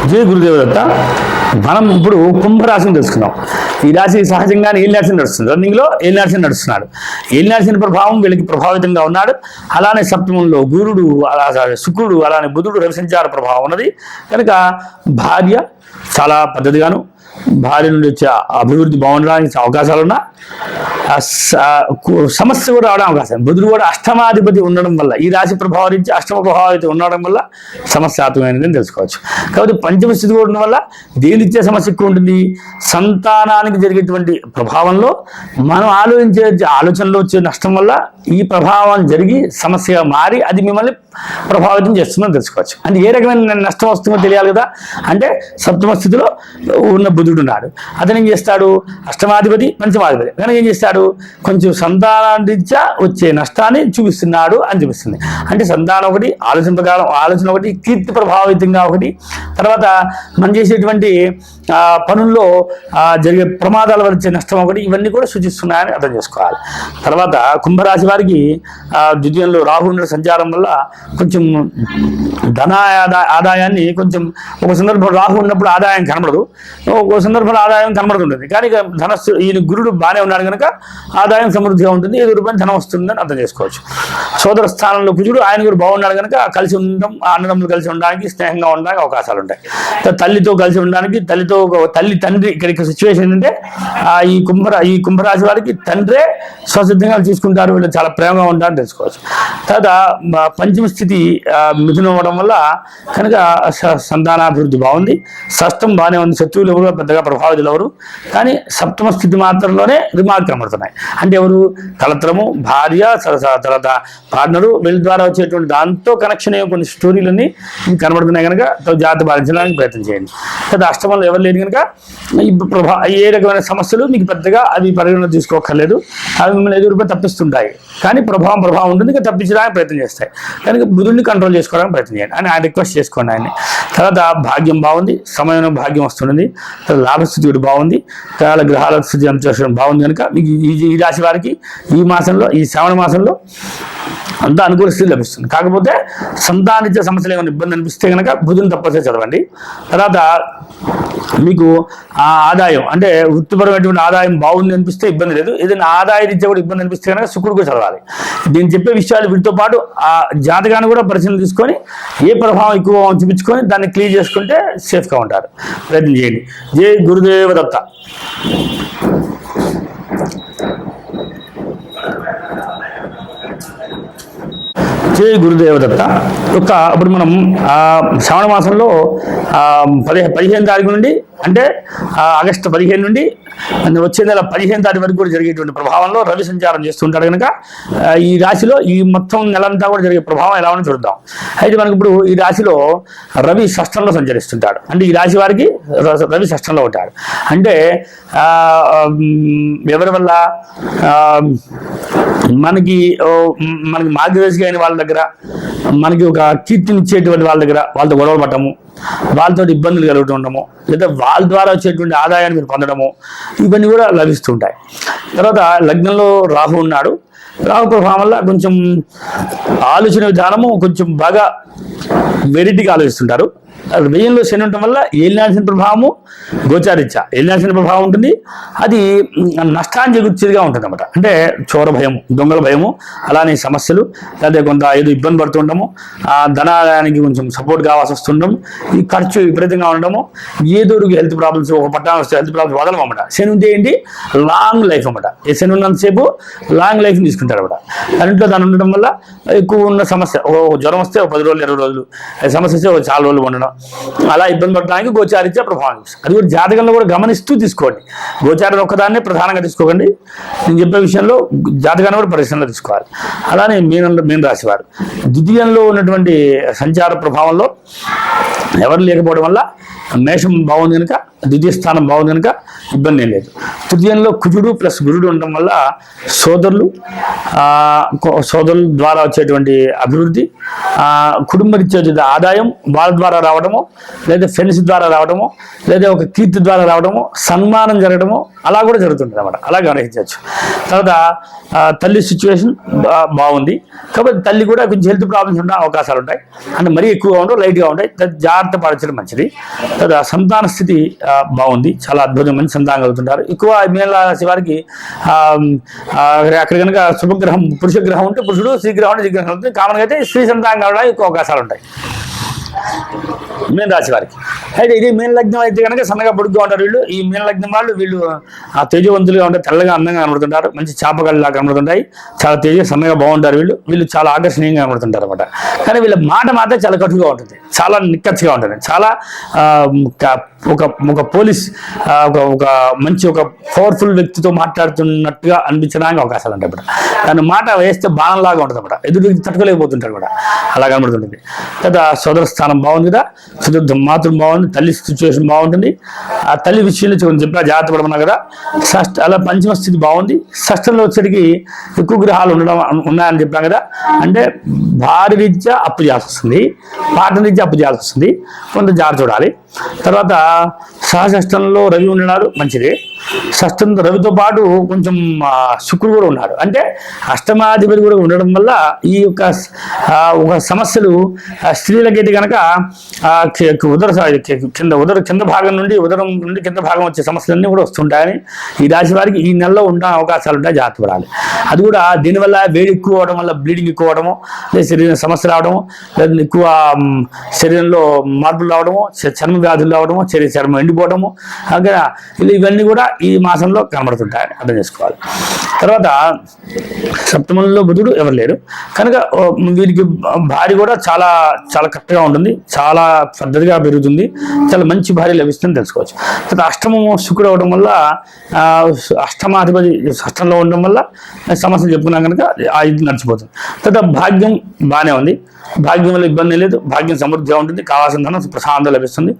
జయ గురుదేవదత్త. మనం ఇప్పుడు కుంభరాశిని తెలుసుకున్నాం. ఈ రాశి సహజంగానే ఏలినాశని నడుస్తుంది. రన్నింగ్లో ఏలినాశని నడుస్తున్నాడు. ఏలినాశని ప్రభావం వీళ్ళకి ప్రభావితంగా ఉన్నాడు. అలానే సప్తమంలో గురుడు, శుక్రుడు, అలానే బుధుడు, రవి సంచార ప్రభావం ఉన్నది కనుక భార్య చాలా పద్ధతిగాను, భార్య నుండి వచ్చే అభివృద్ధి బాగుండడానికి అవకాశాలు ఉన్నా సమస్య కూడా రావడం అవకాశం. బుధుడు కూడా అష్టమాధిపతి ఉండడం వల్ల, ఈ రాశి ప్రభావం నుంచి అష్టమ ప్రభావితం ఉండడం వల్ల సమస్యాత్మకమైనదని తెలుసుకోవచ్చు. కాబట్టి పంచమ స్థితి కూడా ఉండడం వల్ల దేనిచ్చే సమస్య ఎక్కువ ఉంటుంది. సంతానానికి జరిగేటువంటి ప్రభావంలో మనం ఆలోచించే ఆలోచనలో వచ్చే నష్టం వల్ల ఈ ప్రభావం జరిగి సమస్యగా మారి అది మిమ్మల్ని ప్రభావితం చేస్తుందని తెలుసుకోవచ్చు. అంటే ఏ రకమైన నష్టం వస్తుందో తెలియాలి కదా. అంటే సప్తమ స్థితిలో ఉన్న బుధుడు ఉన్నాడు. అతను ఏం చేస్తాడు? అష్టమాధిపతి, పంచమాధిపతి కనుక ఏం చేస్తాడు? కొంచెం సంతానారీత్యా వచ్చే నష్టాన్ని చూపిస్తున్నాడు అని చూపిస్తుంది. అంటే సంతానం ఒకటి, ఆలోచన ప్రకారం ఆలోచన ఒకటి, కీర్తి ప్రభావితంగా ఒకటి, తర్వాత మనం చేసేటువంటి పనుల్లో జరిగే ప్రమాదాల వల్ల వచ్చే నష్టం ఒకటి, ఇవన్నీ కూడా సూచిస్తున్నాయని అర్థం చేసుకోవాలి. తర్వాత కుంభరాశి వారికి ద్వితీయంలో రాహువుల సంచారం వల్ల కొంచెం ధన ఆదాయాన్ని కొంచెం ఒక సందర్భంలో రాహు ఉన్నప్పుడు ఆదాయం కనబడదు, ఒక సందర్భంలో ఆదాయం కనబడుతుంటుంది. కానీ ధనస్సు ఈయన గురుడు బాగానే ఉన్నాడు కనుక ఆదాయం సమృద్ధిగా ఉంటుంది, 5 రూపాయలు ధనం వస్తుందని అర్థం చేసుకోవచ్చు. సోదర స్థానంలో కుజుడు, ఆయన కూడా బాగున్నాడు కనుక కలిసి ఉండడం, అన్నదమ్ములు కలిసి ఉండడానికి, స్నేహంగా ఉండడానికి అవకాశాలు ఉంటాయి. తల్లితో కలిసి ఉండడానికి, తల్లి తండ్రి ఇక్కడ సిచ్యువేషన్ ఏంటంటే ఈ కుంభరాశి వారికి తండ్రే స్వసిద్ధంగా తీసుకుంటారు, వీళ్ళు చాలా ప్రేమగా ఉంటారని తెలుసుకోవచ్చు. తర్వాత పంచమ స్థితి మిథునం అవ్వడం వల్ల కనుక సంతానాభివృద్ధి బాగుంది. షష్టం బాగానే ఉంది, శత్రువులు ఎవరు పెద్దగా ప్రభావితులు ఎవరు, కానీ సప్తమ స్థితి మాత్రంలోనే రిమార్క్ కనబడుతున్నాయి. అంటే ఎవరు? కలత్రము, భార్య, తర్వాత పార్ట్నరు, వీళ్ళ ద్వారా వచ్చేటువంటి దాంతో కనెక్షన్ అయ్యే కొన్ని స్టోరీలన్నీ కనబడుతున్నాయి కనుక జాగ్రత్త పాటించడానికి ప్రయత్నం చేయండి. తర్వాత అష్టమంలో ఎవరు లేని కనుక ఏ రకమైన సమస్యలు మీకు పెద్దగా అవి పరిగణన తీసుకోక్కర్లేదు, అవి మిమ్మల్ని ఎదురుపై తప్పిస్తుంటాయి. కానీ ప్రభావం ఉంటుంది, ఇంకా తప్పించడానికి ప్రయత్నం చేస్తాయి. కనుక బుధుడిని కంట్రోల్ చేసుకోవడానికి ప్రయత్నం చేయండి అని ఆయన రిక్వెస్ట్ చేసుకోండి ఆయన్ని. తర్వాత భాగ్యం బాగుంది, సమయంలో భాగ్యం వస్తుంది, లాభస్థితి కూడా బాగుంది, చాలా గ్రహాల స్థితి అంశం బాగుంది కనుక మీకు ఈ రాశి వారికి ఈ మాసంలో, ఈ శ్రావణ మాసంలో అంతా అనుకూల స్థితి లభిస్తుంది. కాకపోతే సంతానిచ్చే సమస్యలు ఏమైనా ఇబ్బంది అనిపిస్తే కనుక బుధుని తప్పనిసరి చదవండి. తర్వాత మీకు ఆ ఆదాయం అంటే వృత్తిపరమైనటువంటి ఆదాయం బాగుంది అనిపిస్తే ఇబ్బంది లేదు, ఏదైనా ఆదాయ రీత్యా కూడా ఇబ్బంది అనిపిస్తే కనుక శుక్రుడు కూడా చదవాలి. దీన్ని చెప్పే విషయాలు వీటితో పాటు ఆ జాతకాన్ని కూడా పరిశీలన తీసుకొని ఏ ప్రభావం ఎక్కువ చూపించుకొని దాన్ని క్లియర్ చేసుకుంటే సేఫ్గా ఉంటారు. ప్రయత్నం చేయండి. జై గురుదేవదత్త. జై గురుదేవదత్త. ఇప్పుడు మనం శ్రావణ మాసంలో 15 తారీఖు నుండి, అంటే ఆగస్టు 15 నుండి వచ్చే నెల 15 తారీఖు వరకు కూడా జరిగేటువంటి ప్రభావంలో రవి సంచారం చేస్తుంటాడు కనుక ఈ రాశిలో ఈ మొత్తం నెలంతా కూడా జరిగే ప్రభావం ఎలా ఉందో చూద్దాం. అయితే మనకి ఇప్పుడు ఈ రాశిలో రవి షష్టంలో సంచరిస్తుంటాడు. అంటే ఈ రాశి వారికి రవి షష్టంలో ఉంటాడు. అంటే ఎవరి వల్ల? మనకి మార్గదర్శిగా అయిన వాళ్ళ దగ్గర, మనకి ఒక కీర్తినిచ్చేటువంటి వాళ్ళ దగ్గర వాళ్ళతో గొడవలు పడటము, వాళ్ళతో ఇబ్బందులు కలుగుతూ ఉండము, లేదా వాళ్ళ ద్వారా వచ్చేటువంటి ఆదాయాన్ని మీరు పొందడము, ఇవన్నీ కూడా లభిస్తుంటాయి. తర్వాత లగ్నంలో రాహు ఉన్నాడు. రాహు ప్రభావం వల్ల కొంచెం ఆలోచన విధానము కొంచెం బాగా వెరైటీగా ఆలోచిస్తుంటారు. వ్యయంలో శని ఉండటం వల్ల ఏలినాశని ప్రభావము గోచారిత్య ఏలినాశని ప్రభావం ఉంటుంది. అది నష్టాన్ని చేకూర్చేదిగా ఉంటుంది అన్నమాట. అంటే చోర భయము, దొంగల భయము, అలానే సమస్యలు, లేదా కొంత ఏదో ఇబ్బంది పడుతుండము, ధనానికి కొంచెం సపోర్ట్ కావాల్సి వస్తుండము, ఈ ఖర్చు విపరీతంగా ఉండడము, ఏదో హెల్త్ ప్రాబ్లమ్స్, ఒక పట్టణం వస్తే హెల్త్ ప్రాబ్లమ్స్ వదలం అన్నమాట. శని ఉంటే ఏంటి? లాంగ్ లైఫ్ అన్నమాట. ఏ శని ఉన్నంతసేపు లాంగ్ లైఫ్ని తీసుకుంటారు అన్నమాట. దాంట్లో దాని ఉండడం వల్ల ఎక్కువ ఉన్న సమస్య, జ్వరం వస్తే 10 రోజులు 20 రోజులు, సమస్య వస్తే చాలా రోజులు ఉండడం, అలా ఇబ్బంది పడడానికి గోచారిత్య ప్రభావం. అది కూడా జాతకంలో కూడా గమనిస్తూ తీసుకోండి. గోచారం ఒక్కదాన్నే ప్రధానంగా తీసుకోకండి. నేను చెప్పే విషయంలో జాతకాన్ని కూడా పరిశీలనలో తీసుకోవాలి. అలానే మీన రాశి వారు ద్వితీయంలో ఉన్నటువంటి సంచార ప్రభావంలో ఎవరు లేకపోవడం వల్ల మేషం బాగుంది కనుక, ద్వితీయ స్థానం బాగుంది కనుక ఇబ్బంది ఏం లేదు. తృతీయంలో కుజుడు ప్లస్ గురుడు ఉండడం వల్ల సోదరుల ద్వారా వచ్చేటువంటి అభివృద్ధి, కుటుంబ రీత్యా ఆదాయం వాళ్ళ ద్వారా రావడము, లేదా ఫ్రెండ్స్ ద్వారా రావడము, లేదా ఒక కీర్తి ద్వారా రావడము, సన్మానం జరగడము అలా కూడా జరుగుతుంది అన్నమాట. అలా గ్రహించవచ్చు. తర్వాత తల్లి సిచ్యువేషన్ బాగుంది కాబట్టి తల్లి కూడా కొంచెం హెల్త్ ప్రాబ్లమ్స్ ఉండే అవకాశాలు ఉంటాయి. అంటే మరీ ఎక్కువగా ఉండవు, లైట్గా ఉంటాయి. జాగ్రత్త పరచడం మంచిది. తర్వాత సంతాన స్థితి బాగుంది, చాలా అద్భుతమైన సంతానం కలుగుతుంటారు. ఎక్కువ మీన రాశి వారికి అక్కడ కనుక శుభగ్రహం పురుష గ్రహం ఉంటే పురుషుడు, స్త్రీ గ్రహం ఉంటే స్త్రీ గ్రహం ఉంటుంది. కామన్గా అయితే స్త్రీ సంతానం కావడానికి ఎక్కువ అవకాశాలు ఉంటాయి మీన రాశి వారికి. అయితే ఇది మీన లగ్నం అయితే కనుక సన్నగా పొడుగ్గా ఉంటారు వీళ్ళు. ఈ మీన లగ్నం వాళ్ళు వీళ్ళు తేజవంతులుగా ఉంటారు, తెల్లగా అందంగా కనబడుతుంటారు, మంచి చేపగళ్ళలా కనబడుతుంటాయి, చాలా సన్నగా బాగుంటారు వీళ్ళు చాలా ఆకర్షణీయంగా కనబడుతుంటారు అనమాట. కానీ వీళ్ళ మాట మాత్రం చాలా కటుగా ఉంటుంది, చాలా నిక్కచ్చిగా ఉంటుంది, చాలా ఒక పోలీస్ ఒక మంచి ఒక పవర్ఫుల్ వ్యక్తితో మాట్లాడుతున్నట్టుగా అనిపించడానికి అవకాశాలు ఉంటాయి అన్నమాట. దాని మాట వేస్తే బాణంలాగా ఉంటుంది అన్నమాట, ఎదురు తట్టుకోలేకపోతుంటారు కూడా, అలా కనబడుతుంటుంది. కదా సోదర స్థానం బాగుంది కదా, చతుర్థం మాతృం బాగుంది, తల్లి సిచ్యువేషన్ బాగుంటుంది. ఆ తల్లి విషయంలో కొంచెం చెప్పినా జాగ్రత్త పడమన్నా కదా. అలా పంచమ స్థితి బాగుంది. షష్ఠంలో వచ్చేటికి ఎక్కువ గ్రహాలు ఉన్నాయని చెప్పినా కదా. అంటే భారీ రీత్యా అప్పు చేయాల్సి వస్తుంది, పాట రీత్యా అప్పు చేయాల్సి వస్తుంది, కొంత జాగ్రత్త చూడాలి. తర్వాత సహషష్టంలో రవి ఉండడాలు మంచిది. షష్టంతో రవితో పాటు కొంచెం శుక్రుడు కూడా ఉన్నాడు. అంటే అష్టమాధిపతి కూడా ఉండడం వల్ల ఈ యొక్క సమస్యలు స్త్రీలకైతే కనుక కింద భాగం నుండి ఉదరం నుండి కింద భాగం వచ్చే సమస్యలన్నీ కూడా వస్తుంటాయని ఈ రాశి వారికి ఈ నెలలో ఉండే అవకాశాలు ఉంటాయి, జాగ్రత్త పడాలి. అది కూడా దీనివల్ల వేడి ఎక్కువ అవడం వల్ల బ్లీడింగ్ ఎక్కువ అవడము, లేదా శరీరం సమస్య రావడము, లేదా ఎక్కువ శరీరంలో మార్పులు రావడము, చర్మ వ్యాధులు రావడము, చర్మం ఎండిపోవడము, ఇవన్నీ కూడా ఈ మాసంలో కనబడుతుంటాయని అర్థం చేసుకోవాలి. తర్వాత సప్తమంలో బుధుడు ఎవరు లేరు కనుక వీరికి భార్య కూడా చాలా చాలా కరెక్ట్గా ఉంటుంది, చాలా పద్ధతిగా పెరుగుతుంది, చాలా మంచి భార్య లభిస్తుందని తెలుసుకోవచ్చు. తర్వాత అష్టమము శుక్రుడు అవడం వల్ల అష్టమాధిపతి అష్టంలో ఉండడం వల్ల సమస్యలు చెప్పుకున్నాం కనుక ఇది నడిచిపోతుంది. తర్వాత భాగ్యం బాగానే ఉంది, భాగ్యం వల్ల ఇబ్బంది లేదు, భాగ్యం సమృద్ధిగా ఉంటుంది, కావాల్సిన ధనం ప్రశాంతంగా లభిస్తుంది,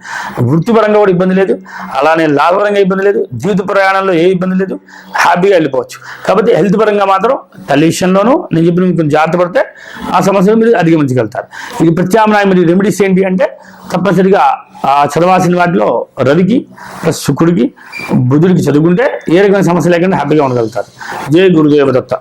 వృత్తిపరంగా కూడా ఇబ్బంది లేదు, అలానే లాభపరంగా ఇబ్బంది లేదు, జీవిత ప్రయాణంలో ఏ ఇబ్బంది లేదు, హ్యాపీగా వెళ్ళిపోవచ్చు. కాబట్టి హెల్త్ పరంగా మాత్రం తల్లి విషయంలోనూ నేను చెప్పిన కొంచెం జాగ్రత్త పడితే ఆ సమస్యలు మీరు అధిగమించగలుగుతారు. ఇది ప్రత్యామ్నాయం మరియు రెమెడీస్ ఏంటి అంటే తప్పనిసరిగా చదవాల్సిన వాటిలో రవికి ప్లస్ శుక్రుడికి బుధుడికి చదువుకుంటే ఏ రకమైన సమస్య లేకుండా హ్యాపీగా ఉండగలుగుతారు. జయ గురుదేవ దత్త.